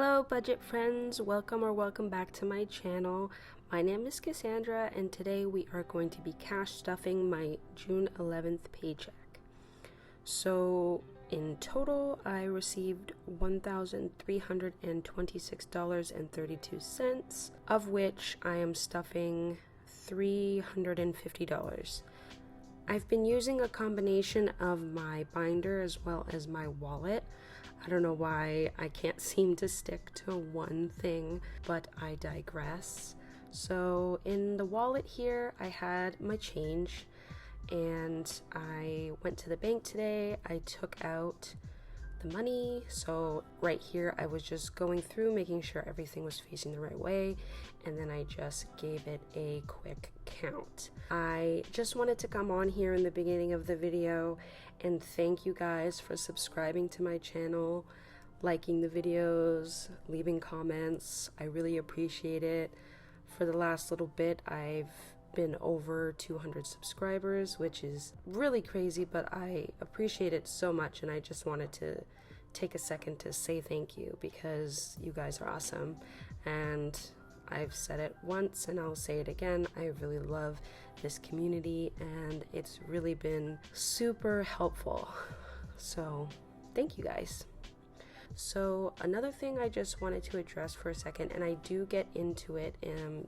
Hello budget friends, welcome back to my channel. My name is Cassandra and today we are going to be cash stuffing my June 11th paycheck. So in total I received $1,326.32, of which I am stuffing $350. I've been using a combination of my binder as well as my wallet. I don't know why I can't seem to stick to one thing, but I digress. So in the wallet here, I had my change and I went to the bank today. I took out the money. So right here, I was just going through making sure everything was facing the right way, and then I just gave it a quick count. I just wanted to come on here in the beginning of the video and thank you guys for subscribing to my channel, liking the videos, leaving comments. I really appreciate it. For the last little bit, I've been over 200 subscribers, which is really crazy, but I appreciate it so much, and I just wanted to take a second to say thank you because you guys are awesome. And I've said it once and I'll say it again, I really love this community and it's really been super helpful. So thank you guys. So another thing I just wanted to address for a second, and I do get into it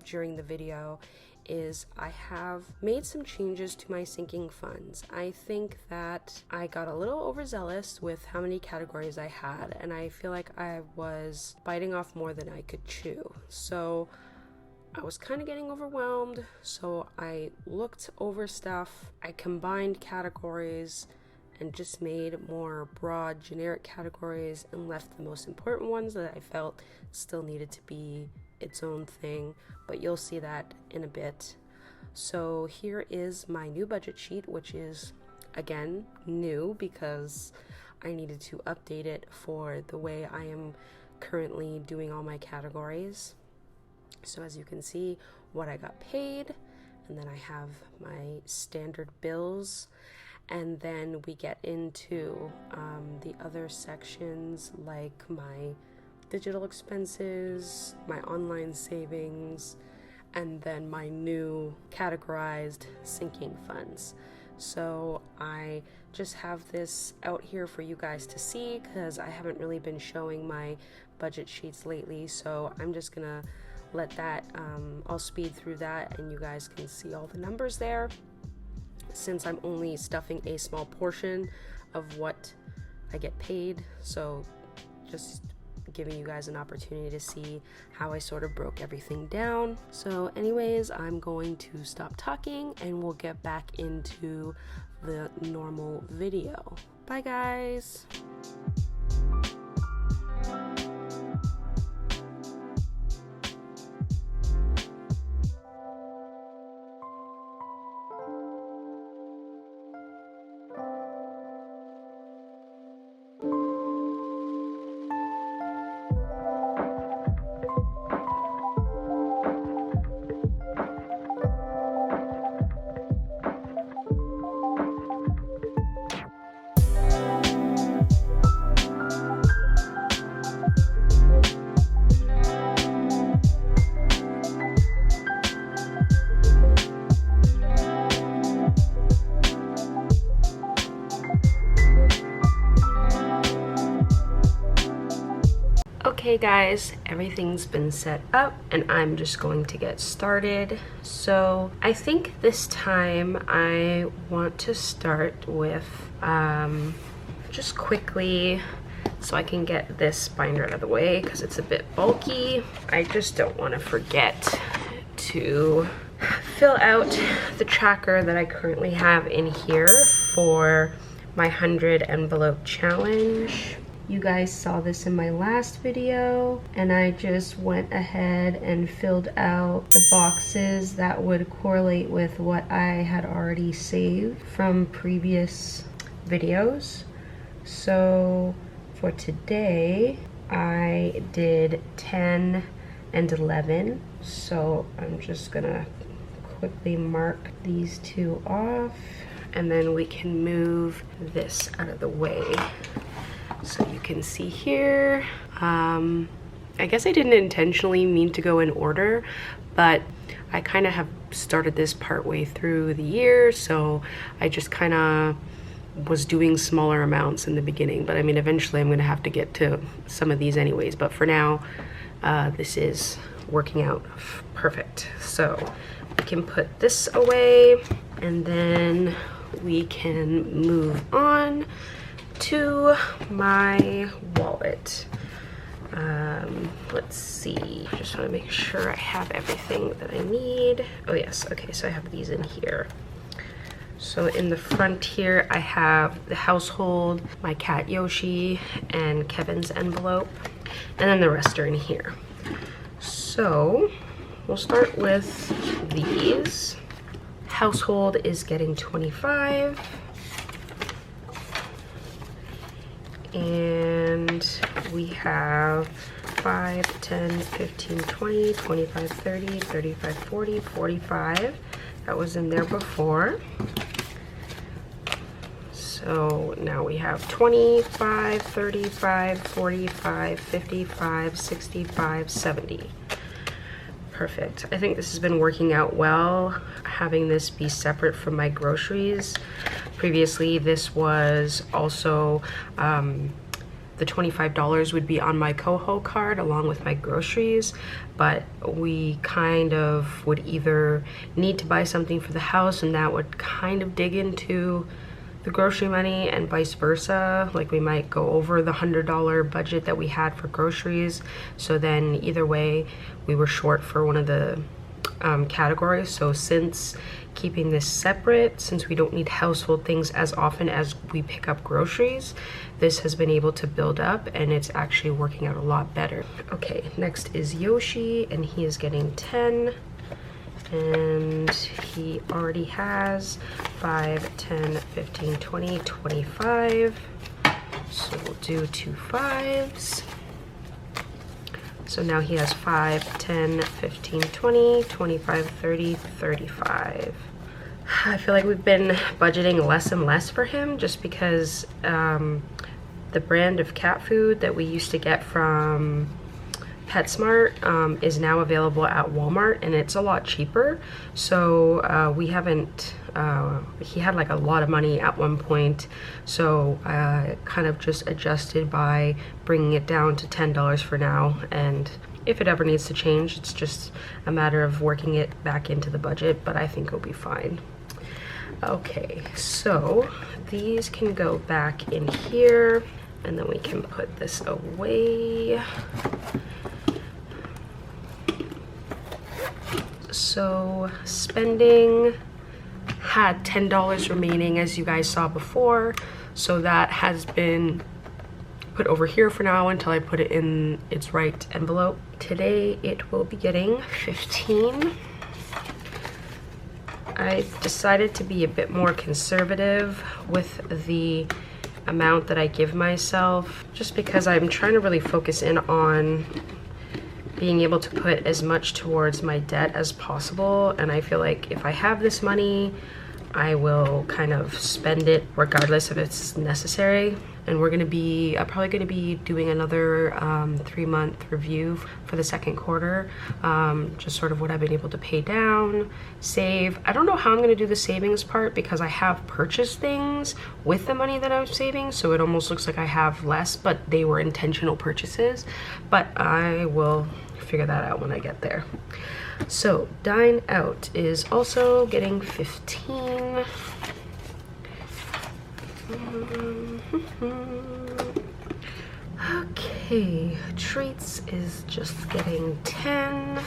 during the video, is I have made some changes to my sinking funds. I think that I got a little overzealous with how many categories I had, and I feel like I was biting off more than I could chew. So I was kind of getting overwhelmed, so I looked over stuff, I combined categories and just made more broad generic categories and left the most important ones that I felt still needed to be its own thing, but you'll see that in a bit. So here is my new budget sheet, which is again new because I needed to update it for the way I am currently doing all my categories. So as you can see, what I got paid, and then I have my standard bills, and then we get into the other sections like my digital expenses, my online savings, and then my new categorized sinking funds. So I just have this out here for you guys to see because I haven't really been showing my budget sheets lately, so I'm just gonna let that, I'll speed through that and you guys can see all the numbers there, since I'm only stuffing a small portion of what I get paid. So just giving you guys an opportunity to see how I sort of broke everything down. So anyways, I'm going to stop talking and we'll get back into the normal video. Bye guys. Okay guys, everything's been set up and I'm just going to get started. So I think this time I want to start with just quickly, so I can get this binder out of the way because it's a bit bulky. I just don't want to forget to fill out the tracker that I currently have in here for my 100 envelope challenge. You guys saw this in my last video, and I just went ahead and filled out the boxes that would correlate with what I had already saved from previous videos. So for today, I did 10 and 11. So I'm just gonna quickly mark these two off, and then we can move this out of the way. So you can see here, I guess I didn't intentionally mean to go in order, but I kind of have started this part way through the year, so I just kind of was doing smaller amounts in the beginning. But I mean, eventually I'm going to have to get to some of these anyways, but for now, this is working out perfect. So we can put this away, and then we can move on to my wallet. Let's see, just want to make sure I have everything that I need. Oh yes, okay, so I have these in here. So in the front here, I have the household, my cat Yoshi, and Kevin's envelope, and then the rest are in here. So we'll start with these. Household is getting 25. And we have 5, 10, 15, 20, 25, 30, 35, 40, 45. That was in there before. So now we have 25, 35, 45, 55, 65, 70. Perfect. I think this has been working out well, having this be separate from my groceries. Previously, this was also the $25 would be on my Koho card along with my groceries, but we kind of would either need to buy something for the house, and that would kind of dig into the grocery money, and vice versa. Like we might go over the $100 budget that we had for groceries, so then either way we were short for one of the categories. So since keeping this separate, since we don't need household things as often as we pick up groceries, this has been able to build up, and it's actually working out a lot better. Okay, next is Yoshi, and he is getting 10, and he already has 5, 10, 15, 20, 25. So we'll do 2 5s. So now he has 5, 10, 15, 20, 25, 30, 35. I feel like we've been budgeting less and less for him, just because the brand of cat food that we used to get from PetSmart is now available at Walmart, and it's a lot cheaper. So we haven't, he had like a lot of money at one point, so kind of just adjusted by bringing it down to $10 for now, and if it ever needs to change, it's just a matter of working it back into the budget, but I think it'll be fine. Okay, so these can go back in here, and then we can put this away. So spending had $10 remaining, as you guys saw before, so that has been put over here for now until I put it in its right envelope. Today it will be getting 15. I decided to be a bit more conservative with the amount that I give myself, just because I'm trying to really focus in on being able to put as much towards my debt as possible. And I feel like if I have this money, I will kind of spend it regardless if it's necessary. And we're gonna be, I'm probably gonna be doing another 3-month review for the second quarter, just sort of what I've been able to pay down, save. I don't know how I'm gonna do the savings part, because I have purchased things with the money that I'm saving, so it almost looks like I have less, but they were intentional purchases. But I will figure that out when I get there. So Dine Out is also getting 15. Okay, Treats is just getting 10.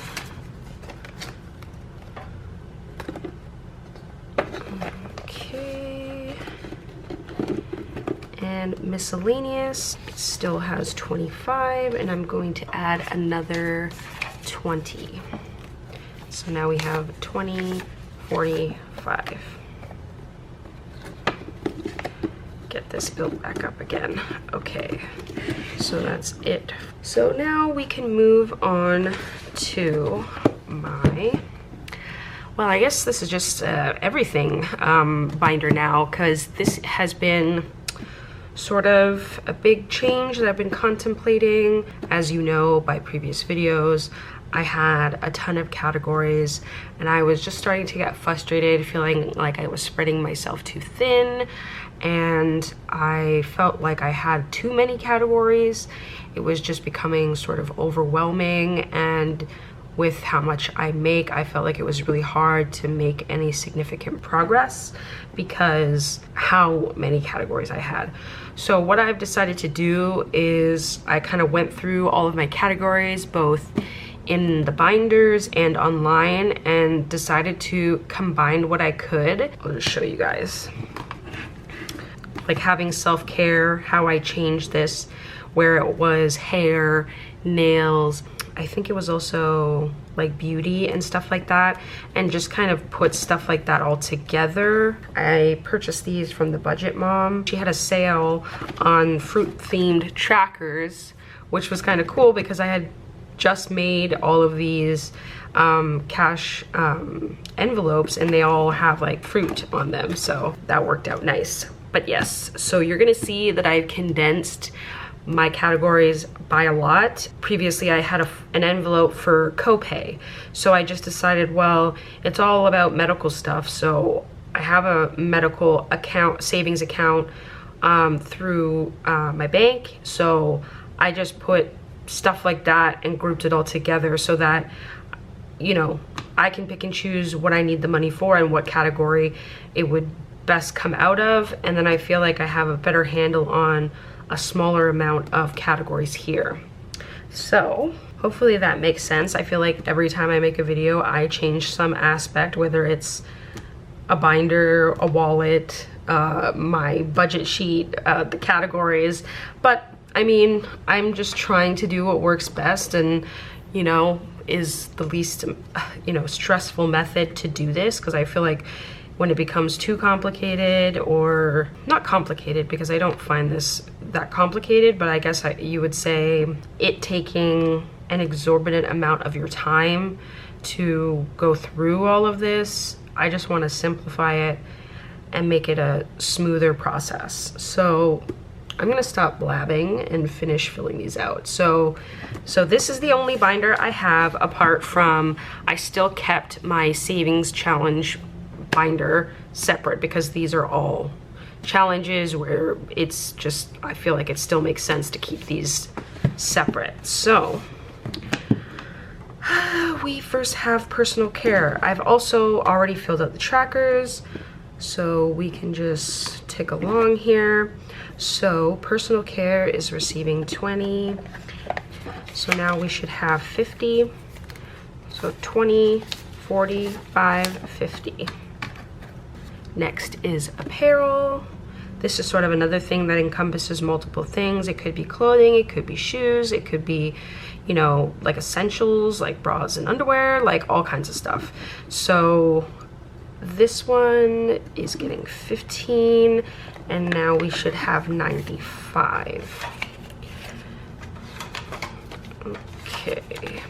Okay. And Miscellaneous still has 25, and I'm going to add another 20. So now we have 20, 45. Get this built back up again. Okay, so that's it. So now we can move on to my, well, I guess this is just everything binder now, because this has been sort of a big change that I've been contemplating. As you know by previous videos, I had a ton of categories and I was just starting to get frustrated, feeling like I was spreading myself too thin, and I felt like I had too many categories. It was just becoming sort of overwhelming, and with how much I make, I felt like it was really hard to make any significant progress because how many categories I had. So what I've decided to do is I kind of went through all of my categories, both in the binders and online, and decided to combine what I could. I'll just show you guys. Like having self-care, how I changed this, where it was hair, nails, I think it was also like beauty and stuff like that, and just kind of put stuff like that all together. I purchased these from the Budget Mom. She had a sale on fruit themed trackers, which was kind of cool because I had just made all of these cash envelopes and they all have like fruit on them, so that worked out nice. But yes, so you're gonna see that I've condensed my categories by a lot. Previously I had an envelope for copay, so I just decided, well, it's all about medical stuff, so I have a medical account, savings account through my bank, so I just put stuff like that and grouped it all together so that, you know, I can pick and choose what I need the money for and what category it would best come out of, and then I feel like I have a better handle on a smaller amount of categories here. So hopefully that makes sense. I feel like every time I make a video I change some aspect, whether it's a binder, a wallet, my budget sheet, the categories, but I mean, I'm just trying to do what works best and, you know, is the least, you know, stressful method to do this, because I feel like when it becomes too complicated, or not complicated because I don't find this that complicated, but I guess you would say it taking an exorbitant amount of your time to go through all of this, I just want to simplify it and make it a smoother process. So I'm gonna stop blabbing and finish filling these out. So this is the only binder I have, apart from I still kept my savings challenge binder separate because these are all challenges where it's just, I feel like it still makes sense to keep these separate. So we first have personal care. I've also already filled out the trackers, so we can just tick along here. So personal care is receiving 20, so now we should have 50. So 20, 45, 50. Next is apparel. This is sort of another thing that encompasses multiple things. It could be clothing, it could be shoes, it could be, you know, like essentials, like bras and underwear, like all kinds of stuff. So this one is getting 15, and now we should have 95. Okay.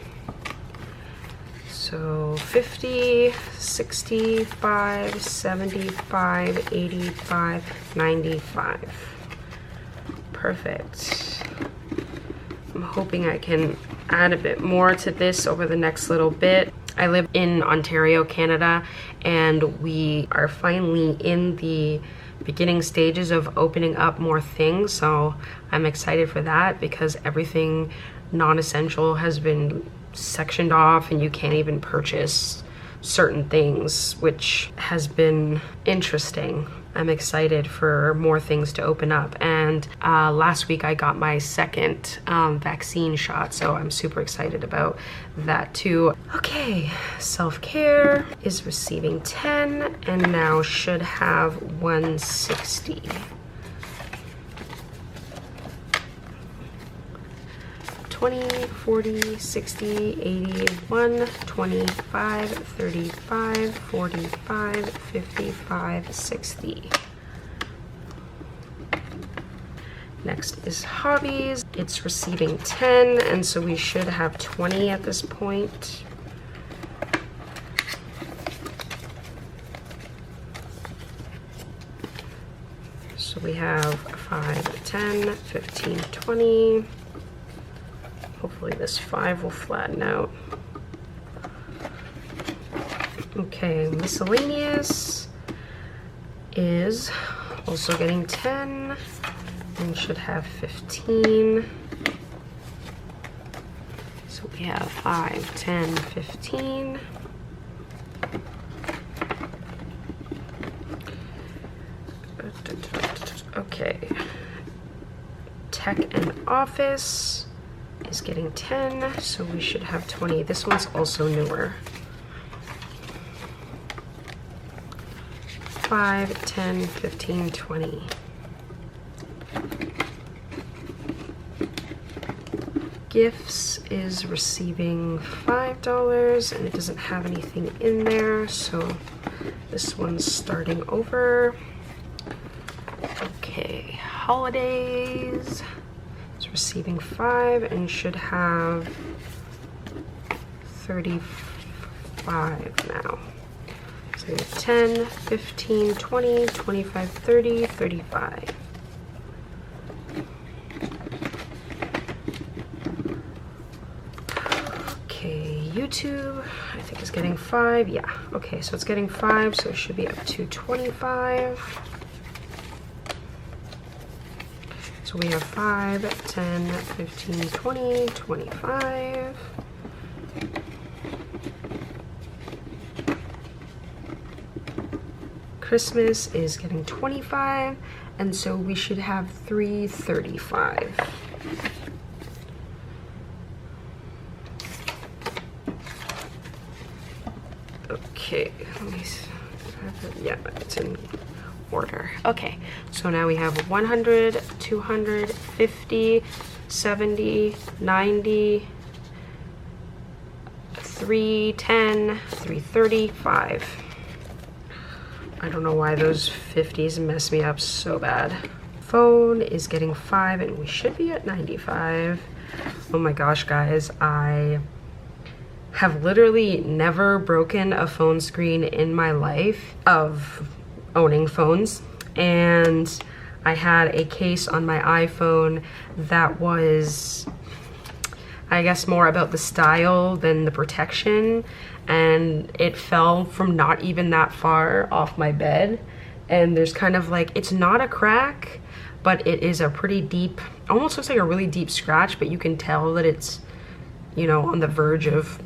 So 50, 65, 75, 85, 95. Perfect. I'm hoping I can add a bit more to this over the next little bit. I live in Ontario, Canada, and we are finally in the beginning stages of opening up more things, so I'm excited for that because everything non-essential has been sectioned off and you can't even purchase certain things, which has been interesting. I'm excited for more things to open up, and last week I got my second vaccine shot, so I'm super excited about that too. Okay, self-care is receiving 10 and now should have 160. $20, $40, $60, $80, $1, $25, $35, $45, $55, $60. Next is hobbies. It's receiving 10, and so we should have 20 at this point. So we have 5, 10, 15, 20. Hopefully this 5 will flatten out. Okay, miscellaneous is also getting 10 and should have 15. So we have 5, 10, 15. Okay. Tech and office is getting 10, so we should have 20. This one's also newer. 5, 10, 15, 20. Gifts is receiving $5 and it doesn't have anything in there, so this one's starting over. Okay, holidays is receiving 5 and should have 35 now. So we have 10, 15, 20, 25, 30, 35. Okay, YouTube, I think is getting 5. Yeah, okay, so it's getting 5, so it should be up to 25. So we have 5, 10, 15, 20, 25. Christmas is getting 25, and so we should have 335. Okay, let me see. Yeah, it's in order. Okay, so now we have 100, 200, 50, 70, 90, 310, 335. I don't know why those 50s mess me up so bad. Phone is getting 5 and we should be at 95. Oh my gosh, guys, I have literally never broken a phone screen in my life of owning phones, and I had a case on my iPhone that was, I guess, more about the style than the protection, and it fell from not even that far off my bed, and there's kind of like, it's not a crack, but it is a pretty deep, almost looks like a really deep scratch, but you can tell that it's, you know, on the verge of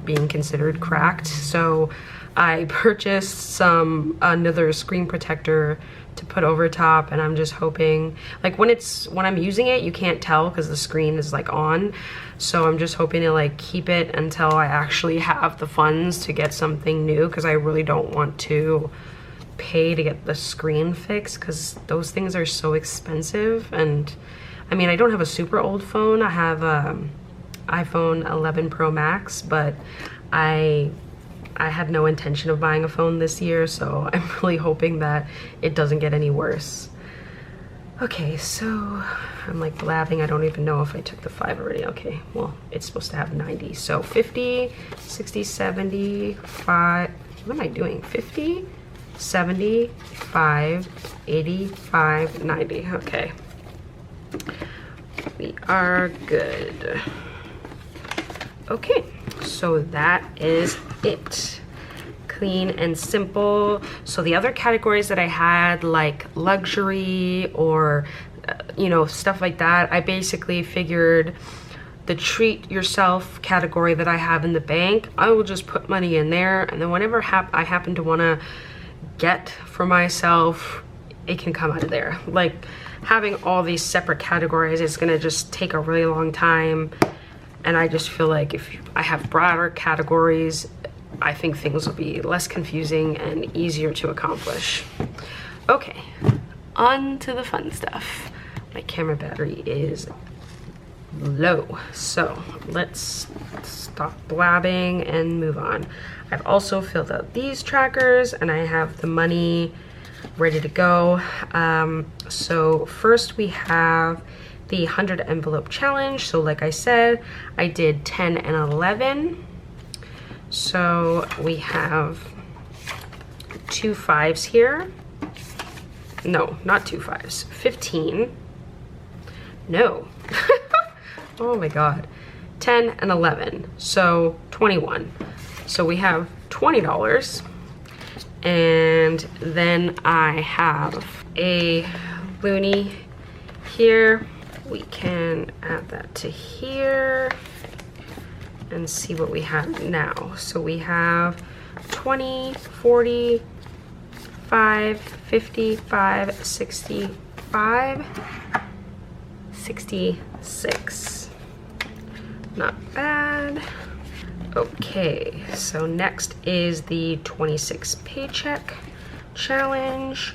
being considered cracked. So I purchased another screen protector to put over top, and I'm just hoping, like when I'm using it, you can't tell because the screen is like on. So I'm just hoping to like keep it until I actually have the funds to get something new, because I really don't want to pay to get the screen fixed, because those things are so expensive. And I mean, I don't have a super old phone. I have iPhone 11 Pro Max, but I had no intention of buying a phone this year, so I'm really hoping that it doesn't get any worse. Okay, so I'm like blabbing. I don't even know if I took the 5 already. Okay, well, it's supposed to have 90. So 50, 60, 70, 5. What am I doing? 50, 75, 85, 90. Okay. We are good. Okay, so that is it. Clean and simple. So the other categories that I had, like luxury or you know, stuff like that, I basically figured the treat yourself category that I have in the bank, I will just put money in there, and then whenever I happen to want to get for myself, it can come out of there. Like having all these separate categories is gonna just take a really long time. And I just feel like if I have broader categories, I think things will be less confusing and easier to accomplish. Okay, on to the fun stuff. My camera battery is low, so let's stop blabbing and move on. I've also filled out these trackers and I have the money ready to go. So first we have the 100 envelope challenge. So like I said, I did 10 and 11. So we have 2 5s here. no, not 2 5s, 15, no, oh my God, 10 and 11, so 21. So we have $20, and then I have a loonie here. We can add that to here and see what we have now. So we have 20, 40, 5, 55, 65, 66. Not bad. Okay, so next is the 26 paycheck challenge,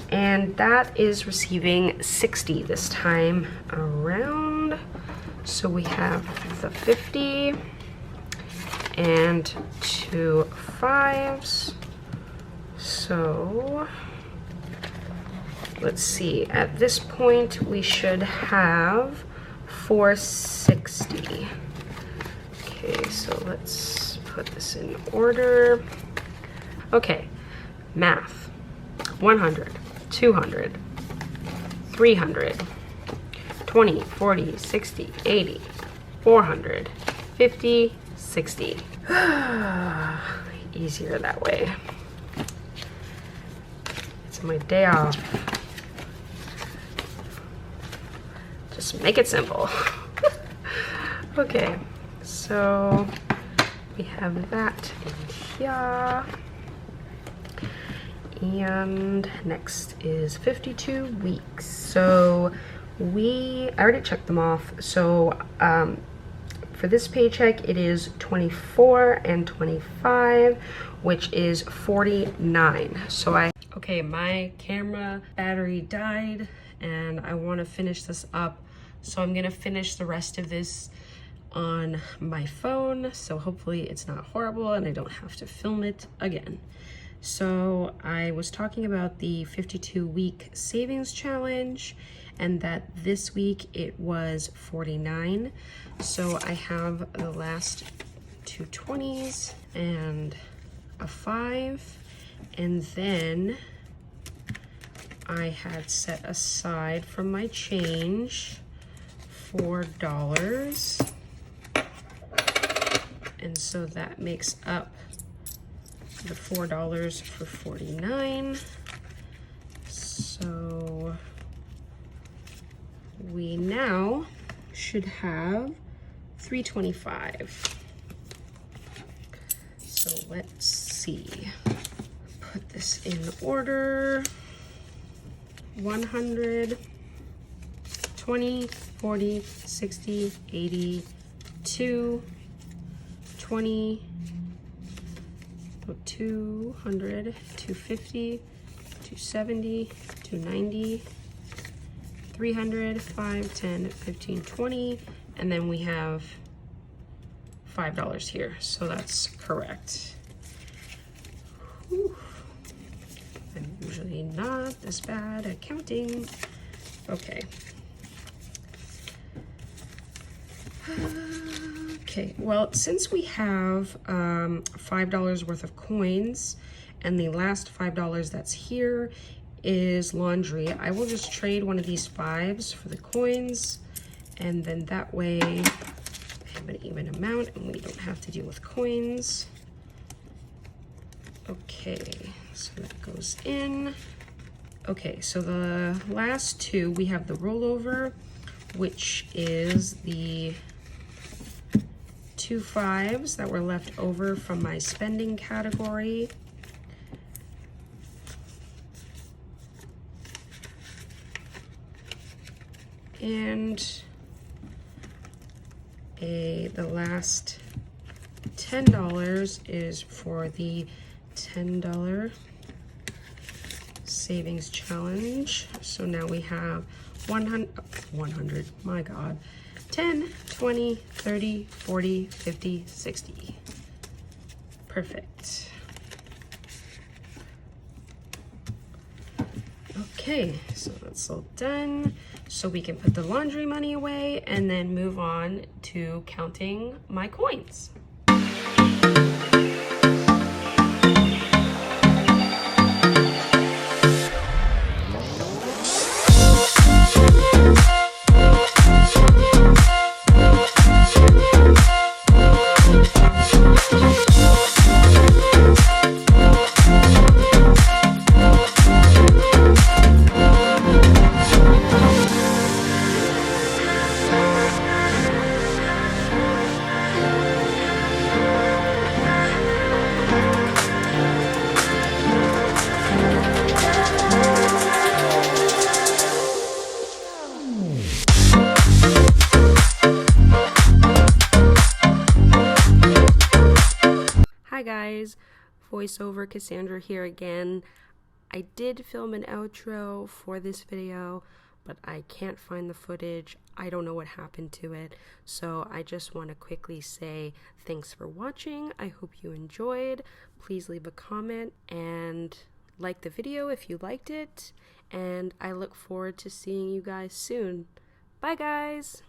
and that is receiving 60 this time around. So we have the 50 and 2 5s. So let's see, at this point we should have 460. Okay, so let's put this in order. Okay, math. 100, 200, 300, 20, 40, 60, 80, 400, 50, 60. Easier that way. It's my day off. Just make it simple. Okay, so we have that in here. And next is 52 weeks. So I already checked them off. So for this paycheck, it is 24 and 25, which is 49. So okay, my camera battery died and I want to finish this up. So I'm gonna finish the rest of this on my phone. So hopefully it's not horrible and I don't have to film it again. So I was talking about the 52-week savings challenge, and that this week it was 49. So I have the last 2 20s and a 5, and then I had set aside from my change $4, and so that makes up the $4 for 49. So we now should have 325. So let's see. Put this in order. 100, 20, 40, 60, 80, 2, 20, 200, 250, 270, 290, 300, 5, 10, 15, 20, and then we have $5 here, so that's correct. Whew. I'm usually not this bad at counting. Okay. Okay, well, since we have $5 worth of coins, and the last $5 that's here is laundry, I will just trade one of these 5s for the coins, and then that way I have an even amount and we don't have to deal with coins. Okay, so that goes in. Okay, so the last 2, we have the rollover, which is the 2 5s that were left over from my spending category. And the last $10 is for the $10 savings challenge. So now we have 100, my God, 10, 20, 30, 40, 50, 60. Perfect. Okay, so that's all done. So we can put the laundry money away and then move on to counting my coins. Hi guys, voiceover Cassandra here again. I did film an outro for this video, but I can't find the footage. I don't know what happened to it, so I just want to quickly say thanks for watching. I hope you enjoyed. Please leave a comment and like the video if you liked it, and I look forward to seeing you guys soon. Bye guys!